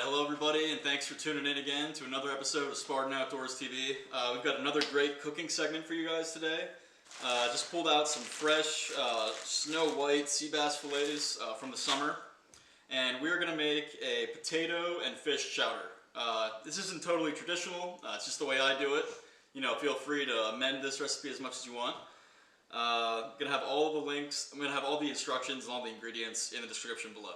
Hello everybody, and thanks for tuning in again to another episode of Spartan Outdoors TV. We've got another great cooking segment for you guys today. Just pulled out some fresh snow white sea bass fillets from the summer, and we're going to make a potato and fish chowder. This isn't totally traditional, it's just the way I do it. You know, feel free to amend this recipe as much as you want. I'm going to have all the links, I'm going to have all the instructions and all the ingredients in the description below.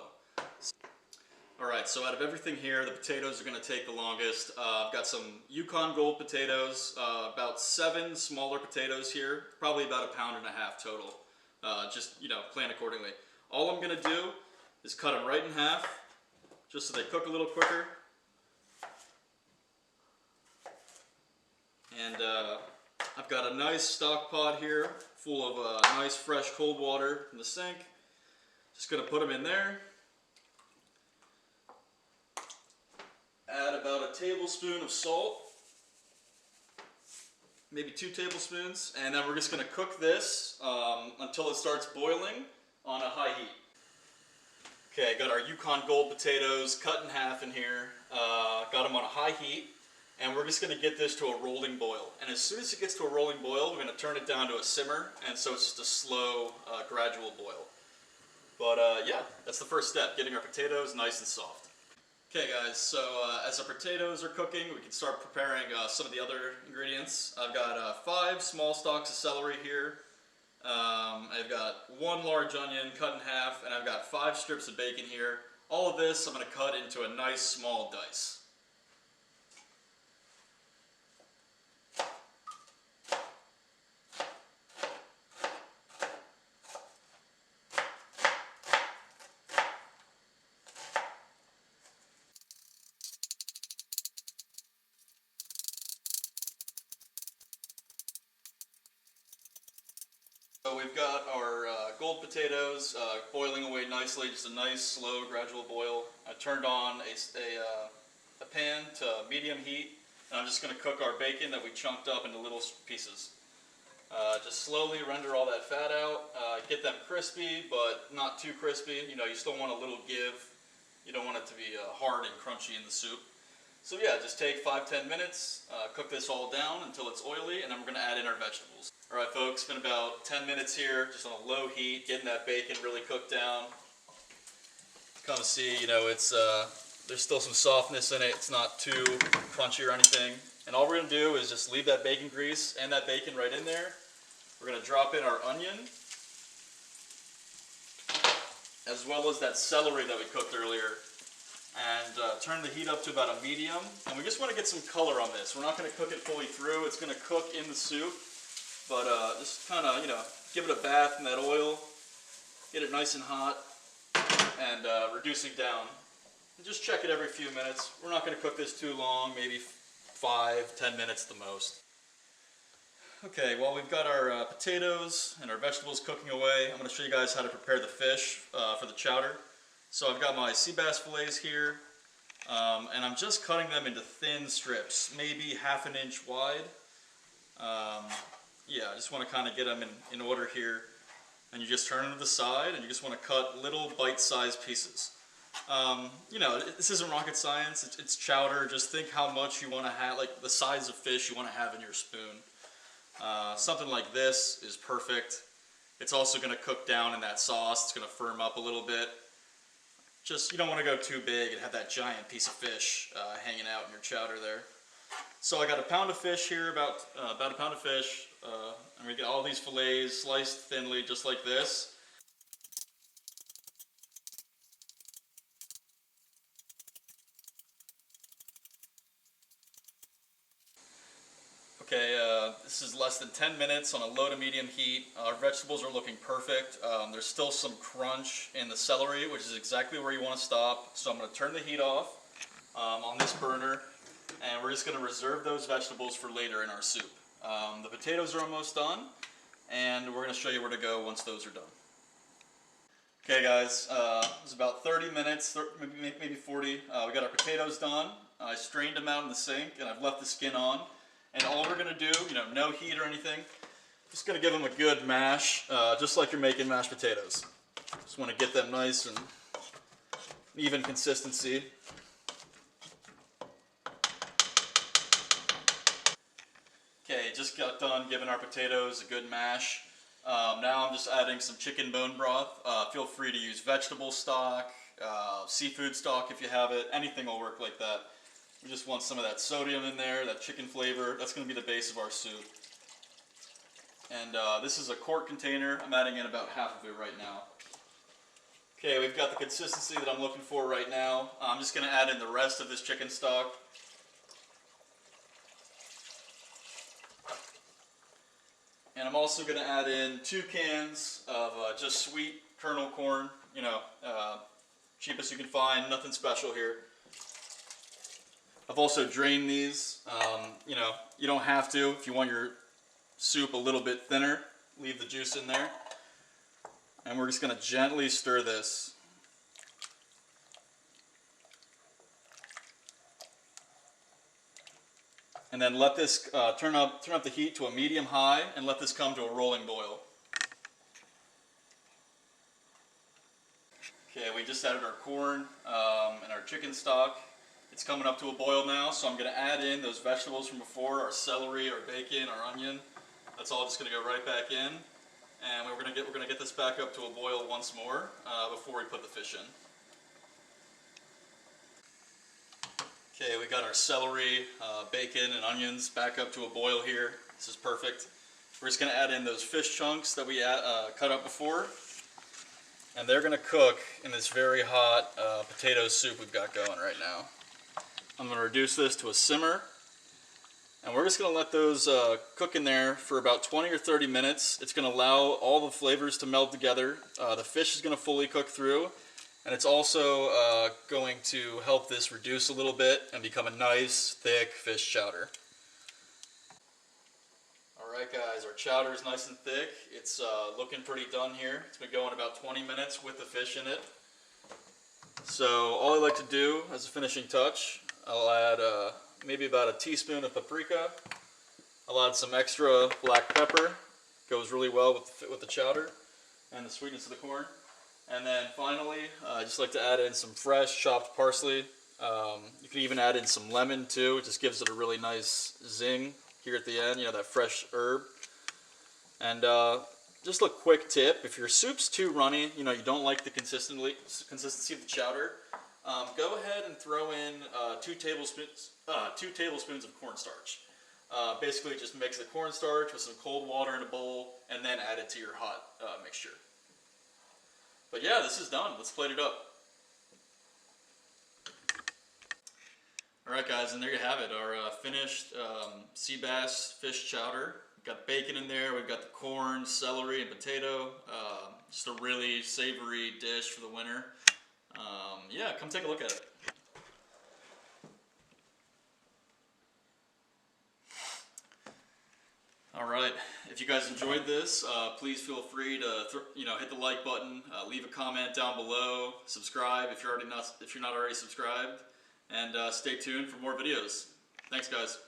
Alright, so out of everything here, the potatoes are going to take the longest. I've got some Yukon Gold potatoes, about 7 smaller potatoes here, probably about 1.5 pounds total. Just, you know, plan accordingly. All I'm going to do is cut them right in half, just so they cook a little quicker. And I've got a nice stock pot here, full of nice fresh cold water from the sink. Just going to put them in there. Add about 1 tablespoon of salt, maybe 2 tablespoons, and then we're just going to cook this until it starts boiling on a high heat. Okay, got our Yukon Gold potatoes cut in half in here, got them on a high heat, and we're just going to get this to a rolling boil. And as soon as it gets to a rolling boil, we're going to turn it down to a simmer, and so it's just a slow, gradual boil. But yeah, that's the first step, getting our potatoes nice and soft. Okay guys, so as our potatoes are cooking, we can start preparing some of the other ingredients. I've got 5 small stalks of celery here. I've got 1 large onion cut in half, and I've got 5 strips of bacon here. All of this I'm going to cut into a nice small dice. So we've got our gold potatoes boiling away nicely, just a nice, slow, gradual boil. I turned on a pan to medium heat, and I'm just going to cook our bacon that we chunked up into little pieces. Just slowly render all that fat out, get them crispy, but not too crispy. You know, you still want a little give. You don't want it to be hard and crunchy in the soup. So yeah, just take 5-10 minutes, cook this all down until it's oily, and then we're going to add in our vegetables. Alright folks, it's been about 10 minutes here, just on a low heat, getting that bacon really cooked down. Come see, you know, it's there's still some softness in it, it's not too crunchy or anything. And all we're going to do is just leave that bacon grease and that bacon right in there. We're going to drop in our onion, as well as that celery that we cooked earlier. And turn the heat up to about a medium. And we just want to get some color on this. We're not going to cook it fully through, it's going to cook in the soup. But just kind of, you know, give it a bath in that oil, get it nice and hot, and reducing down. And just check it every few minutes. We're not going to cook this too long, maybe 5-10 minutes the most. Okay, well we've got our potatoes and our vegetables cooking away. I'm going to show you guys how to prepare the fish for the chowder. So I've got my sea bass fillets here, and I'm just cutting them into thin strips, maybe 1/2 inch wide. Yeah, I just want to kind of get them in order here, and you just turn them to the side, and you just want to cut little bite-sized pieces. You know, this isn't rocket science, it's chowder. Just think how much you want to have, like the size of fish you want to have in your spoon. Something like this is perfect. It's also going to cook down in that sauce, it's going to firm up a little bit. Just, you don't want to go too big and have that giant piece of fish hanging out in your chowder there. So I got 1 pound of fish here, about 1 pound of fish, and we get all these fillets sliced thinly just like this. Okay, this is less than 10 minutes on a low to medium heat. Our vegetables are looking perfect. There's still some crunch in the celery, which is exactly where you want to stop. So I'm going to turn the heat off on this burner, and we're just going to reserve those vegetables for later in our soup. The potatoes are almost done, and we're going to show you where to go once those are done. Okay guys, it was about 30 minutes, maybe 40. We got our potatoes done. I strained them out in the sink, and I've left the skin on. And all we're going to do, you know, no heat or anything, just going to give them a good mash, just like you're making mashed potatoes. Just want to get them nice and even consistency. just got done giving our potatoes a good mash. Now I'm just adding some chicken bone broth. Feel free to use vegetable stock, seafood stock if you have it. Anything will work like that. We just want some of that sodium in there, that chicken flavor. That's going to be the base of our soup. And this is a quart container. I'm adding in about half of it right now. Okay, we've got the consistency that I'm looking for right now. I'm just going to add in the rest of this chicken stock. And I'm also going to add in 2 cans of just sweet kernel corn. You know, cheapest you can find, nothing special here. I've also drained these. You know, you don't have to. If you want your soup a little bit thinner, leave the juice in there. And we're just going to gently stir this. And then let this turn up the heat to a medium high and let this come to a rolling boil. Okay, we just added our corn and our chicken stock. It's coming up to a boil now, so I'm going to add in those vegetables from before, our celery, our bacon, our onion. That's all just going to go right back in. And we're going to get this back up to a boil once more before we put the fish in. Okay, we got our celery, bacon, and onions back up to a boil here. This is perfect. We're just going to add in those fish chunks that we cut up before. And they're going to cook in this very hot potato soup we've got going right now. I'm going to reduce this to a simmer. And we're just going to let those cook in there for about 20 or 30 minutes. It's going to allow all the flavors to meld together. The fish is going to fully cook through. And it's also going to help this reduce a little bit and become a nice, thick fish chowder. Alright guys, our chowder is nice and thick. It's looking pretty done here. It's been going about 20 minutes with the fish in it. So all I like to do as a finishing touch, I'll add maybe about a teaspoon of paprika. I'll add some extra black pepper. Goes really well with the chowder and the sweetness of the corn. And then finally, I just like to add in some fresh chopped parsley. You can even add in some lemon too. It just gives it a really nice zing here at the end, you know, that fresh herb. And just a quick tip, if your soup's too runny, you know, you don't like the consistency of the chowder, go ahead and throw in 2 tablespoons of cornstarch. Basically just mix the cornstarch with some cold water in a bowl and then add it to your hot mixture. But yeah, this is done. Let's plate it up. Alright guys, and there you have it, our finished sea bass fish chowder. We've got bacon in there, we've got the corn, celery, and potato. Just a really savory dish for the winter. Yeah, come take a look at it. Alright, if you guys enjoyed this, please feel free to hit the like button, leave a comment down below, subscribe if you're not already subscribed, and stay tuned for more videos. Thanks guys.